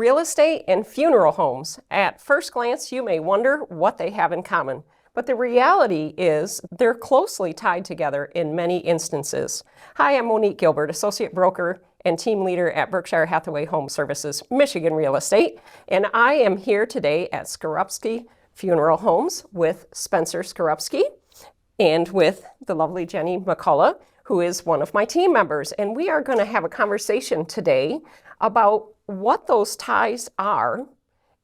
Real estate and funeral homes. At first glance, you may wonder what they have in common, but the reality is they're closely tied together in many instances. Hi, I'm Monique Gilbert, Associate Broker and Team Leader at Berkshire Hathaway Home Services, Michigan Real Estate, and I am here today at Skorupski Funeral Homes with Spencer Skorupski and with the lovely Jenny McCulloch, who is one of my team members. And we are going to have a conversation today about what those ties are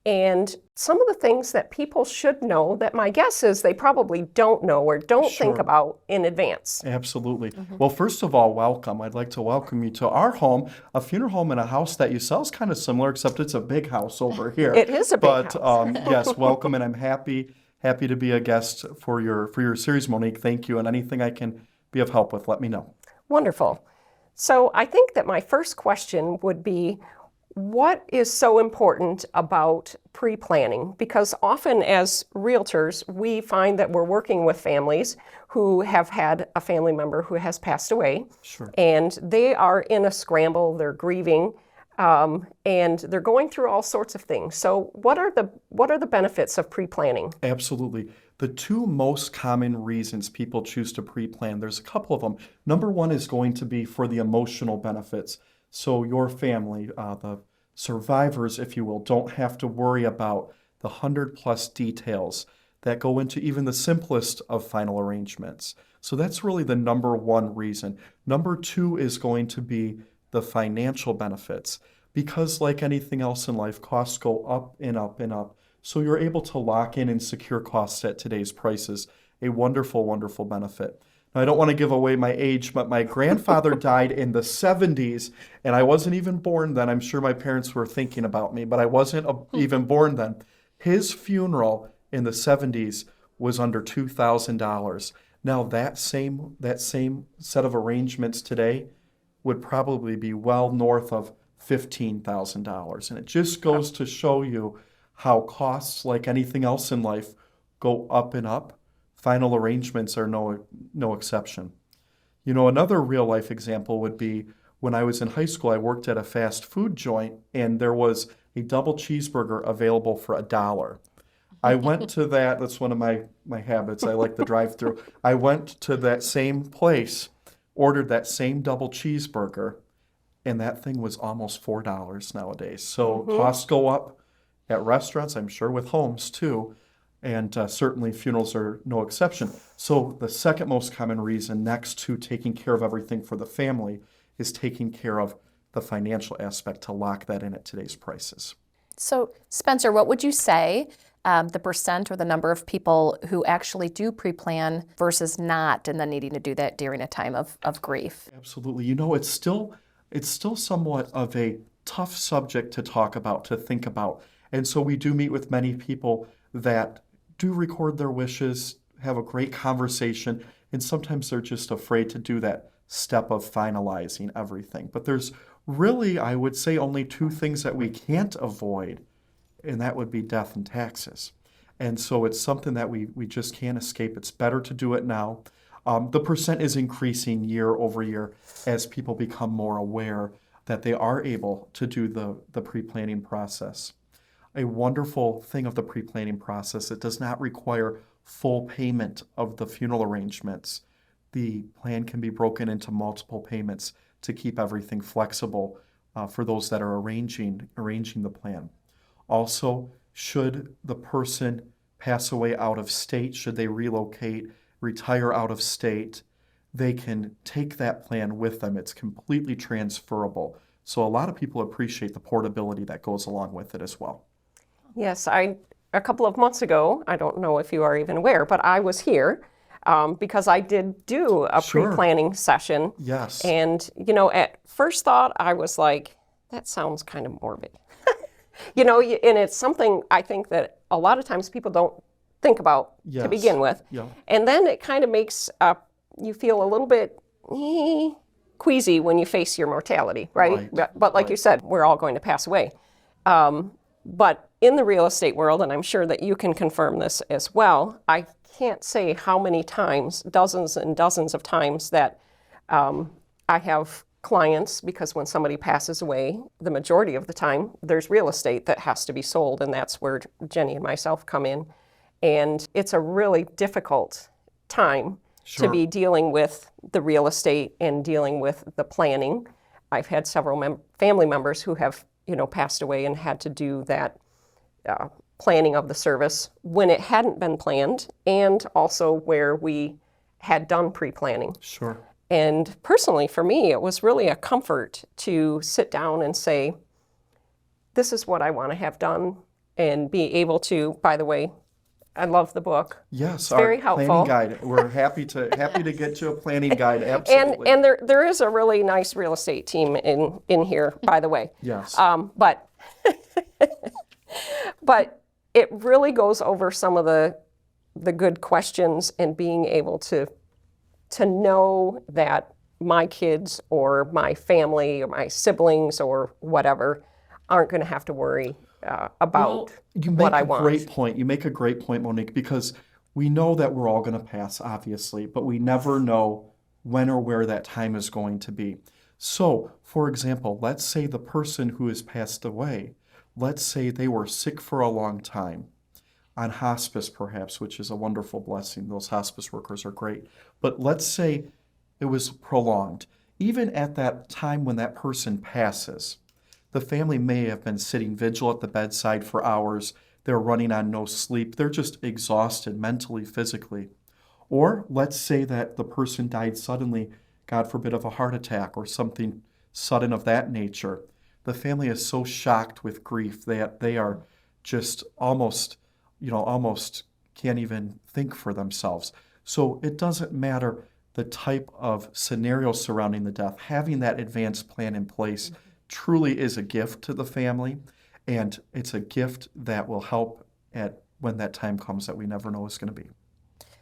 and some of the things that people should know that my guess is they probably don't know or don't think about in advance. Absolutely. Well, first of all, welcome. I'd like to welcome you to our home. A funeral home and a house that you sell is kind of similar, except it's a big house over here. It is a big house. Yes, welcome, and I'm happy to be a guest for your series, Monique. Thank you, and anything I can be of help with, let me know. Wonderful. So I think that my first question would be, what is so important about pre-planning? Because often as realtors, we find that we're working with families who have had a family member who has passed away. Sure. And they are in a scramble, they're grieving, and they're going through all sorts of things. So what are the benefits of pre-planning? Absolutely. The two most common reasons people choose to pre-plan, there's a couple of them. Number one is going to be for the emotional benefits. So your family, the survivors, if you will, don't have to worry about the 100+ details that go into even the simplest of final arrangements. So that's really the number one reason. Number two is going to be the financial benefits. Because like anything else in life, costs go up and up and up. So you're able to lock in and secure costs at today's prices. A wonderful, wonderful benefit. Now, I don't want to give away my age, but my grandfather died in the 70s, and I wasn't even born then. I'm sure my parents were thinking about me, but I wasn't even born then. His funeral in the 70s was under $2,000. Now, that same set of arrangements today would probably be well north of $15,000. And it just goes to show you how costs, like anything else in life, go up and up. Final arrangements are no exception. You know, another real life example would be when I was in high school, I worked at a fast food joint and there was a double cheeseburger available for $1. I went to that's one of my habits. I like the drive-through. I went to that same place, ordered that same double cheeseburger, and that thing was almost $4 nowadays. So costs go up at restaurants, I'm sure with homes too. And certainly funerals are no exception. So the second most common reason, next to taking care of everything for the family, is taking care of the financial aspect to lock that in at today's prices. So Spencer, what would you say the percent or the number of people who actually do pre-plan versus not, and then needing to do that during a time of grief? Absolutely. You know, it's still somewhat of a tough subject to talk about, to think about. And so we do meet with many people that do record their wishes, have a great conversation, and sometimes they're just afraid to do that step of finalizing everything. But there's really, I would say, only two things that we can't avoid, and that would be death and taxes. And so it's something that we just can't escape. It's better to do it now. The percent is increasing year over year as people become more aware that they are able to do the pre-planning process. A wonderful thing of the pre-planning process, it does not require full payment of the funeral arrangements. The plan can be broken into multiple payments to keep everything flexible for those that are arranging the plan. Also, should the person pass away out of state, should they relocate, retire out of state, they can take that plan with them. It's completely transferable. So a lot of people appreciate the portability that goes along with it as well. Yes, a couple of months ago, I don't know if you are even aware, but I was here because I did do a pre-planning session. Yes. And, you know, at first thought, I was like, that sounds kind of morbid. You know, and it's something I think that a lot of times people don't think about to begin with. Yeah. And then it kind of makes you feel a little bit queasy when you face your mortality, right? But like you said, we're all going to pass away. But in the real estate world, and I'm sure that you can confirm this as well, I can't say how many times, dozens and dozens of times, that I have clients, because when somebody passes away, the majority of the time, there's real estate that has to be sold, and that's where Jenny and myself come in. And it's a really difficult time to be dealing with the real estate and dealing with the planning. I've had several family members who have, passed away and had to do that planning of the service when it hadn't been planned, and also where we had done pre-planning. Sure. And personally, for me, it was really a comfort to sit down and say, this is what I want to have done, and be able to, by the way, I love the book. Yes, it's very our helpful. planning guide. We're happy to get you a planning guide. Absolutely. And there is a really nice real estate team in here, by the way. Yes. But it really goes over some of the good questions, and being able to know that my kids or my family or my siblings or whatever aren't going to have to worry about what I want. You make a great point, Monique, because we know that we're all going to pass, obviously, but we never know when or where that time is going to be. So, for example, let's say the person who has passed away, let's say they were sick for a long time, on hospice perhaps, which is a wonderful blessing. Those hospice workers are great. But let's say it was prolonged. Even at that time when that person passes, the family may have been sitting vigil at the bedside for hours. They're running on no sleep. They're just exhausted mentally, physically. Or let's say that the person died suddenly, God forbid, of a heart attack or something sudden of that nature. The family is so shocked with grief that they are just almost can't even think for themselves. So it doesn't matter the type of scenario surrounding the death. Having that advanced plan in place truly is a gift to the family, and it's a gift that will help when that time comes that we never know is going to be.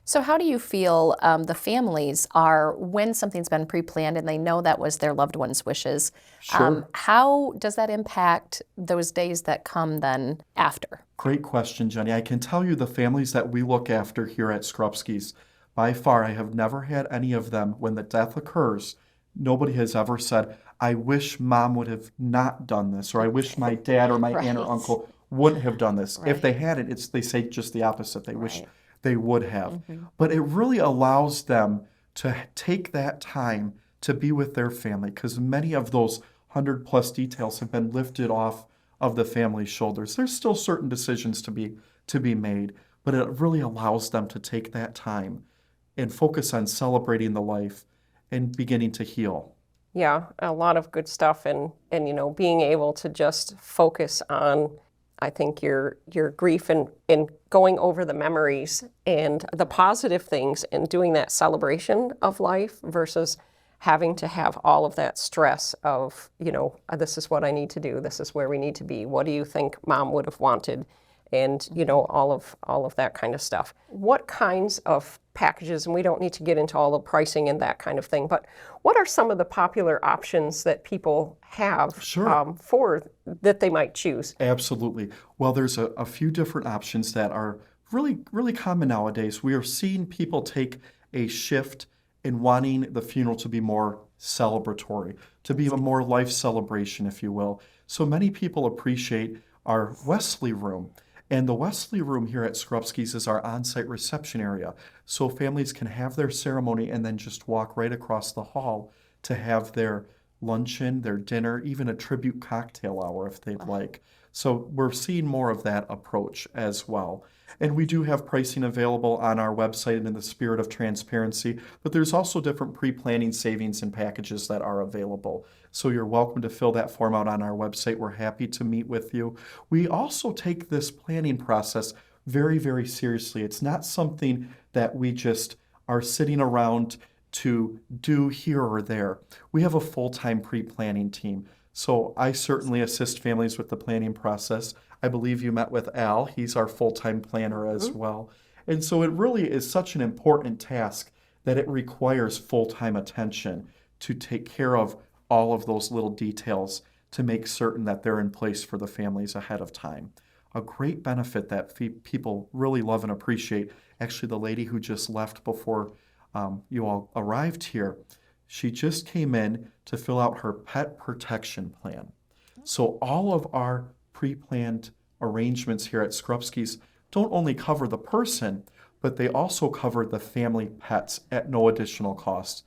So how do you feel the families are when something's been pre-planned and they know that was their loved one's wishes? Sure. How does that impact those days that come then after? Great question, Jenny. I can tell you the families that we look after here at Skorupski's, by far, I have never had any of them, when the death occurs, nobody has ever said, I wish mom would have not done this, or I wish my dad or my aunt or uncle wouldn't have done this. If they hadn't, they say just the opposite. They wish they would have. But it really allows them to take that time to be with their family, because many of those 100+ details have been lifted off of the family's shoulders. There's still certain decisions to be made, but it really allows them to take that time and focus on celebrating the life and beginning to heal. Yeah, a lot of good stuff, and being able to just focus on, I think, your grief and going over the memories and the positive things and doing that celebration of life versus having to have all of that stress of, this is what I need to do, this is where we need to be, what do you think mom would have wanted, and all of that kind of stuff. What kinds of packages, and we don't need to get into all the pricing and that kind of thing, but what are some of the popular options that people have for that they might choose? Absolutely. Well, there's a few different options that are really, really common nowadays. We are seeing people take a shift in wanting the funeral to be more celebratory, to be a more life celebration, if you will. So many people appreciate our Wesley room. And the Wesley room here at Skorupski's is our on-site reception area. So families can have their ceremony and then just walk right across the hall to have their luncheon, their dinner, even a tribute cocktail hour if they'd like. So we're seeing more of that approach as well. And we do have pricing available on our website and in the spirit of transparency, but there's also different pre-planning savings and packages that are available. So you're welcome to fill that form out on our website. We're happy to meet with you. We also take this planning process very, very seriously. It's not something that we just are sitting around to do here or there. We have a full-time pre-planning team. So I certainly assist families with the planning process. I believe you met with Al. He's our full-time planner as well. And so it really is such an important task that it requires full-time attention to take care of all of those little details to make certain that they're in place for the families ahead of time. A great benefit that people really love and appreciate, actually the lady who just left before you all arrived here, She just came in to fill out her pet protection plan. So all of our pre-planned arrangements here at Skorupski's don't only cover the person, but they also cover the family pets at no additional cost.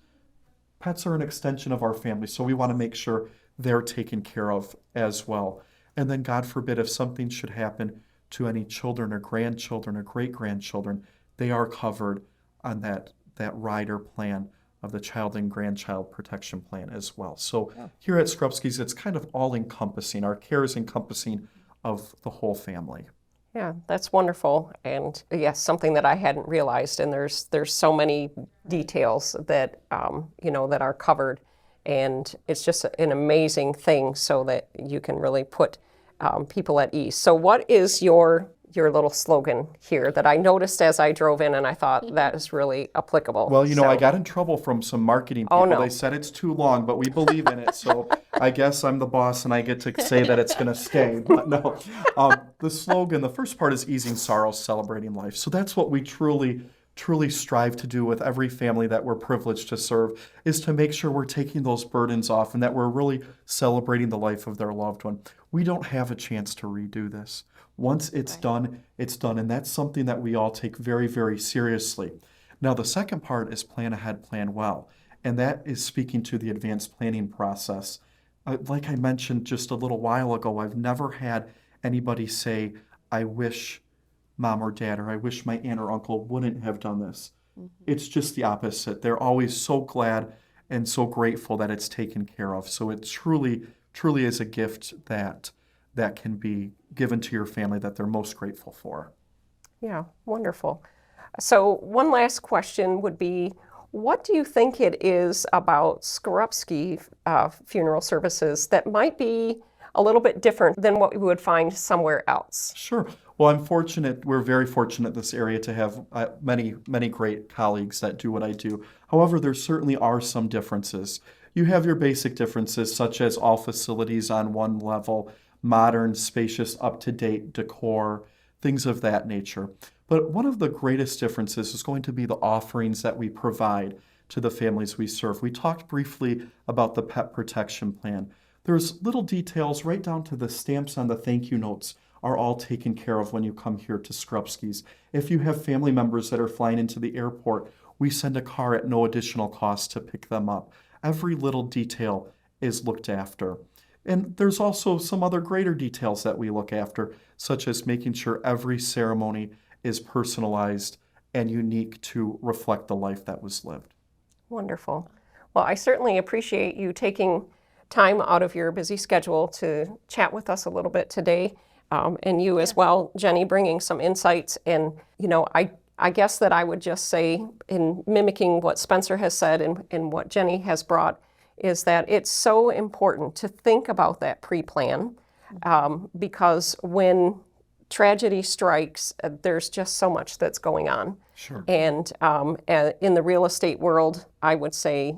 Pets are an extension of our family, so we want to make sure they're taken care of as well. And then, God forbid, if something should happen to any children or grandchildren or great-grandchildren, they are covered on that rider plan of the child and grandchild protection plan as well. So here at Skorupski's, it's kind of all-encompassing. Our care is encompassing of the whole family. Yeah, that's wonderful, and yes, something that I hadn't realized. And there's so many details that that are covered, and it's just an amazing thing, so that you can really put people at ease. So, what is your little slogan here that I noticed as I drove in, and I thought that is really applicable? Well, I got in trouble from some marketing people. Oh, no. They said it's too long, but we believe in it. So I guess I'm the boss and I get to say that it's going to stay. But no, the slogan, the first part is easing sorrow, celebrating life. So that's what we truly strive to do with every family that we're privileged to serve, is to make sure we're taking those burdens off and that we're really celebrating the life of their loved one. We don't have a chance to redo this. Once it's done, it's done. And that's something that we all take very, very seriously. Now, the second part is plan ahead, plan well. And that is speaking to the advanced planning process. Like I mentioned just a little while ago, I've never had anybody say, I wish mom or dad, or I wish my aunt or uncle wouldn't have done this. It's just the opposite. They're always so glad and so grateful that it's taken care of. So it truly is a gift that can be given to your family that they're most grateful for. Yeah, wonderful. So one last question would be, what do you think it is about Skorupski funeral services that might be a little bit different than what we would find somewhere else? Sure. Well, we're very fortunate in this area to have many, many great colleagues that do what I do. However, there certainly are some differences. You have your basic differences, such as all facilities on one level, modern, spacious, up-to-date decor, things of that nature. But one of the greatest differences is going to be the offerings that we provide to the families we serve. We talked briefly about the pet protection plan. There's little details right down to the stamps on the thank you notes are all taken care of when you come here to Skorupski's. If you have family members that are flying into the airport, we send a car at no additional cost to pick them up. Every little detail is looked after. And there's also some other greater details that we look after, such as making sure every ceremony is personalized and unique to reflect the life that was lived. Wonderful. Well, I certainly appreciate you taking time out of your busy schedule to chat with us a little bit today. And you as well, Jenny, bringing some insights. And, I guess that I would just say, in mimicking what Spencer has said and what Jenny has brought, is that it's so important to think about that pre-plan, because when tragedy strikes, there's just so much that's going on. Sure. And in the real estate world, I would say,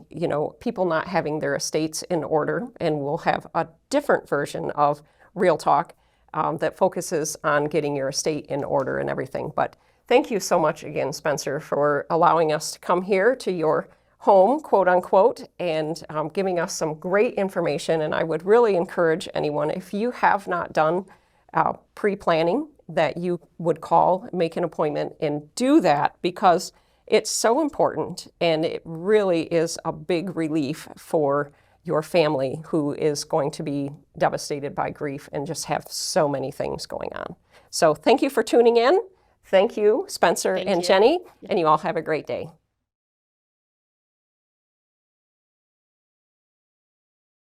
people not having their estates in order, and we'll have a different version of Real Talk that focuses on getting your estate in order and everything. But thank you so much again, Spencer, for allowing us to come here to your home, quote unquote, and giving us some great information. And I would really encourage anyone, if you have not done pre-planning, that you would call, make an appointment, and do that, because it's so important, and it really is a big relief for your family who is going to be devastated by grief and just have so many things going on. So thank you for tuning in. Thank you, Spencer and Jenny, and you all have a great day.